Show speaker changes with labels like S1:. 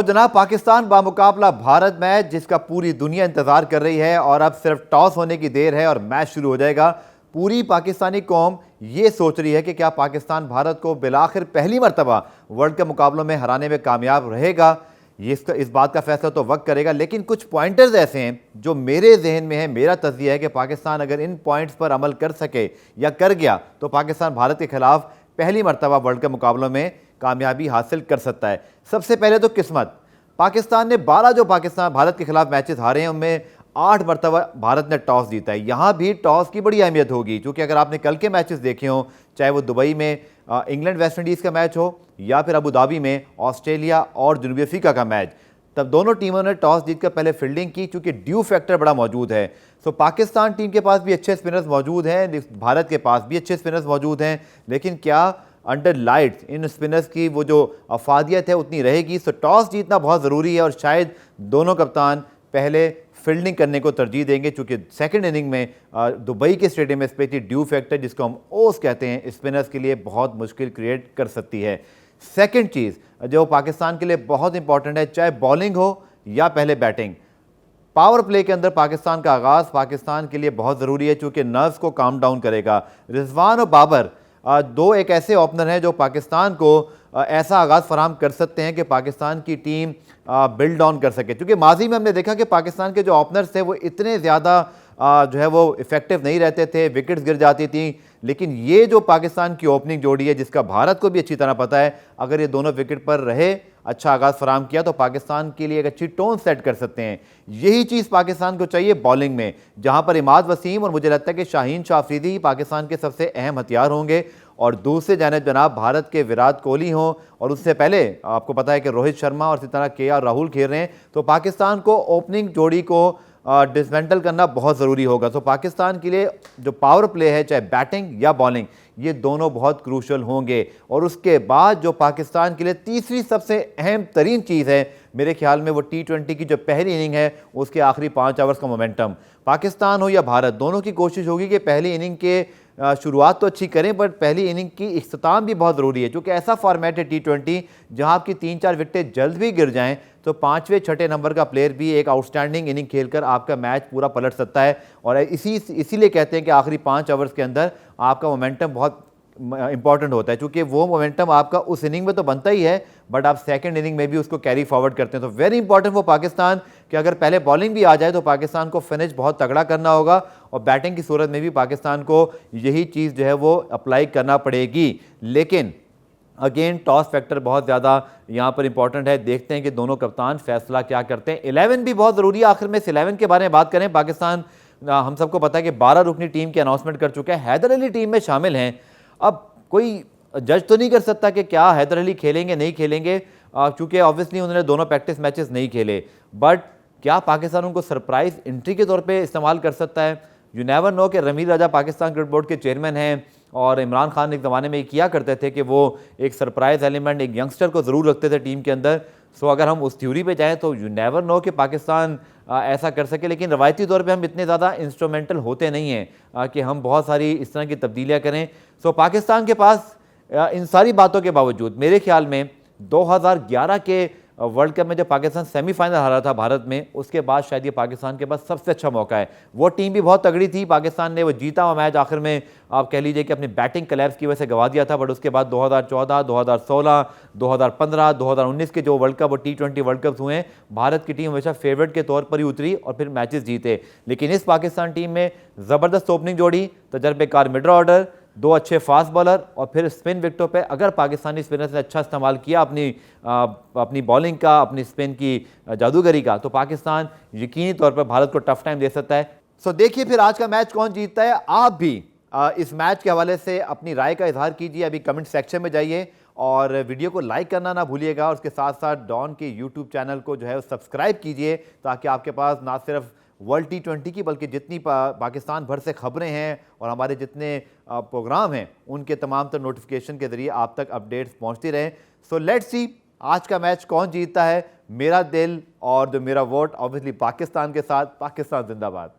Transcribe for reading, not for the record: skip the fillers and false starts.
S1: जनाब, पाकिस्तान बामुकाबला भारत मैच जिसका पूरी दुनिया इंतजार कर रही है और अब सिर्फ टॉस होने की देर है और मैच शुरू हो जाएगा। पूरी पाकिस्तानी कौम ये सोच रही है कि क्या पाकिस्तान भारत को बिलाखिर पहली मर्तबा वर्ल्ड कप मुकाबलों में हराने में कामयाब रहेगा। ये इस बात का फैसला तो वक्त करेगा, लेकिन कुछ पॉइंटर्स ऐसे हैं जो मेरे जहन में है। मेरा तज्जिया है कि पाकिस्तान अगर इन पॉइंट्स पर अमल कर सके या कर गया तो पाकिस्तान भारत के खिलाफ पहली मर्तबा वर्ल्ड कप मुकाबलों में कामयाबी हासिल कर सकता है। सबसे पहले तो किस्मत। पाकिस्तान ने 12 जो पाकिस्तान भारत के खिलाफ मैचेस हारे हैं उनमें 8 मरतबा भारत ने टॉस जीता है। यहाँ भी टॉस की बड़ी अहमियत होगी, क्योंकि अगर आपने कल के मैचेस देखे हों, चाहे वो दुबई में इंग्लैंड वेस्ट इंडीज़ का मैच हो या फिर अबू धाबी में ऑस्ट्रेलिया और जनूबी अफ्रीका का मैच, तब दोनों टीमों ने टॉस जीतकर पहले फील्डिंग की, क्योंकि ड्यू फैक्टर बड़ा मौजूद है। सो पाकिस्तान टीम के पास भी अच्छे स्पिनर्स मौजूद हैं, भारत के पास भी अच्छे स्पिनर्स मौजूद हैं, लेकिन क्या अंडर लाइट्स इन स्पिनर्स की वो जो अफादियत है उतनी रहेगी। सो टॉस जीतना बहुत ज़रूरी है और शायद दोनों कप्तान पहले फील्डिंग करने को तरजीह देंगे, क्योंकि सेकंड इनिंग में दुबई के स्टेडियम में स्पेशली ड्यू फैक्टर, जिसको हम ओस कहते हैं, स्पिनर्स के लिए बहुत मुश्किल क्रिएट कर सकती है। सेकंड चीज़ जो पाकिस्तान के लिए बहुत इंपॉर्टेंट है, चाहे बॉलिंग हो या पहले बैटिंग, पावर प्ले के अंदर पाकिस्तान का आगाज़ पाकिस्तान के लिए बहुत ज़रूरी है, क्योंकि नर्व्स को काम डाउन करेगा। रिजवान और बाबर दो एक ऐसे ओपनर हैं जो पाकिस्तान को ऐसा आगाज़ फराहम कर सकते हैं कि पाकिस्तान की टीम बिल्ड ऑन कर सके। क्योंकि माजी में हमने देखा कि पाकिस्तान के जो ओपनर्स थे वो इतने ज़्यादा जो है वो इफेक्टिव नहीं रहते थे, विकेट्स गिर जाती थी। लेकिन ये जो पाकिस्तान की ओपनिंग जोड़ी है, जिसका भारत को भी अच्छी तरह पता है, अगर ये दोनों विकेट पर रहे, अच्छा आगाज़ फराहम किया, तो पाकिस्तान के लिए एक अच्छी टोन सेट कर सकते हैं। यही चीज़ पाकिस्तान को चाहिए बॉलिंग में, जहां पर इमाद वसीम और मुझे लगता है कि शाहीन शाह अफरीदी ही पाकिस्तान के सबसे अहम हथियार होंगे, और दूसरे जानिब जनाब भारत के विराट कोहली हों, और उससे पहले आपको पता है कि रोहित शर्मा और इसी तरह KR राहुल खेल रहे हैं। तो पाकिस्तान को ओपनिंग जोड़ी को डिसमेंटल करना बहुत ज़रूरी होगा। तो पाकिस्तान के लिए जो पावर प्ले है, चाहे बैटिंग या बॉलिंग, ये दोनों बहुत क्रूशल होंगे। और उसके बाद जो पाकिस्तान के लिए तीसरी सबसे अहम तरीन चीज़ है मेरे ख्याल में, वो T20 की जो पहली इनिंग है उसके आखिरी 5 ओवर्स का मोमेंटम। पाकिस्तान हो या भारत, दोनों की कोशिश होगी कि पहली इनिंग के शुरुआत तो अच्छी करें, बट पहली इनिंग की इख्तिताम भी बहुत ज़रूरी है, क्योंकि ऐसा फॉर्मेट है T20 जहां आपकी 3-4 विकेटें जल्द भी गिर जाएं तो 5वें 6ठे नंबर का प्लेयर भी एक आउटस्टैंडिंग इनिंग खेलकर आपका मैच पूरा पलट सकता है। और इसीलिए कहते हैं कि आखिरी 5 ओवर्स के अंदर आपका मोमेंटम बहुत इंपॉर्टेंट होता है, क्योंकि वो मोमेंटम आपका उस इनिंग में तो बनता ही है, बट आप सेकंड इनिंग में भी उसको कैरी फॉरवर्ड करते हैं। तो वेरी इंपॉर्टेंट वो पाकिस्तान कि अगर पहले बॉलिंग भी आ जाए तो पाकिस्तान को फिनिश बहुत तगड़ा करना होगा, और बैटिंग की सूरत में भी पाकिस्तान को यही चीज़ जो है वो अप्लाई करना पड़ेगी। लेकिन अगेन टॉस फैक्टर बहुत ज़्यादा यहाँ पर इंपॉर्टेंट है। देखते हैं कि दोनों कप्तान फैसला क्या करते हैं। 11 भी बहुत ज़रूरी है। आखिर में इस 11 के बारे में बात करें, पाकिस्तान हम सबको पता है कि 12 रुकनी टीम की अनाउंसमेंट कर चुका है, हैदर अली टीम में शामिल हैं। अब कोई जज तो नहीं कर सकता कि क्या हैदर अली खेलेंगे नहीं खेलेंगे, क्योंकि ऑब्वियसली उन्होंने दोनों प्रैक्टिस मैचेस नहीं खेले, बट क्या पाकिस्तान उनको सरप्राइज एंट्री के तौर पे इस्तेमाल कर सकता है। यू नेवर नो कि रमील राजा पाकिस्तान क्रिकेट बोर्ड के चेयरमैन हैं, और इमरान खान एक ज़माने में किया करते थे कि वो एक सरप्राइज एलिमेंट, एक यंगस्टर को ज़रूर रखते थे टीम के अंदर। सो अगर हम उस थ्योरी पे जाएँ तो यू नेवर नो कि पाकिस्तान ऐसा कर सके। लेकिन रवायती तौर पे हम इतने ज़्यादा इंस्ट्रूमेंटल होते नहीं हैं कि हम बहुत सारी इस तरह की तब्दीलियाँ करें। सो पाकिस्तान के पास इन सारी बातों के बावजूद मेरे ख्याल में 2011 के वर्ल्ड कप में जब पाकिस्तान सेमीफाइनल हारा था भारत में, उसके बाद शायद ये पाकिस्तान के पास सबसे अच्छा मौका है। वो टीम भी बहुत तगड़ी थी, पाकिस्तान ने वो जीता हुआ मैच आखिर में आप कह लीजिए कि अपनी बैटिंग कलैप्स की वजह से गवा दिया था, बट उसके बाद 2014, 2016, 2015, 2019 के जो वर्ल्ड कप और T20 वर्ल्ड कप हुए हैं, भारत की टीम हमेशा फेवरेट के तौर पर ही उतरी और फिर मैचेस जीते। लेकिन इस पाकिस्तान टीम में ज़बरदस्त ओपनिंग जोड़ी, तजर्बेकार मिडल ऑर्डर, 2 अच्छे फास्ट बॉलर, और फिर स्पिन विकेटों पे अगर पाकिस्तानी स्पिनर्स ने अच्छा इस्तेमाल किया अपनी बॉलिंग का, अपनी स्पिन की जादूगरी का, तो पाकिस्तान यकीनी तौर पर भारत को टफ टाइम दे सकता है। सो देखिए फिर आज का मैच कौन जीतता है। आप भी इस मैच के हवाले से अपनी राय का इजहार कीजिए। अभी कमेंट सेक्शन में जाइए और वीडियो को लाइक करना ना भूलिएगा, और उसके साथ साथ डॉन के यूट्यूब चैनल को जो है सब्सक्राइब कीजिए, ताकि आपके पास ना सिर्फ वर्ल्ड T20 की बल्कि जितनी पाकिस्तान भर से खबरें हैं और हमारे जितने प्रोग्राम हैं उनके तमाम तर नोटिफिकेशन के ज़रिए आप तक अपडेट्स पहुंचती रहें। सो लेट्स सी आज का मैच कौन जीतता है। मेरा दिल और जो मेरा वोट ऑब्वियसली पाकिस्तान के साथ। पाकिस्तान जिंदाबाद।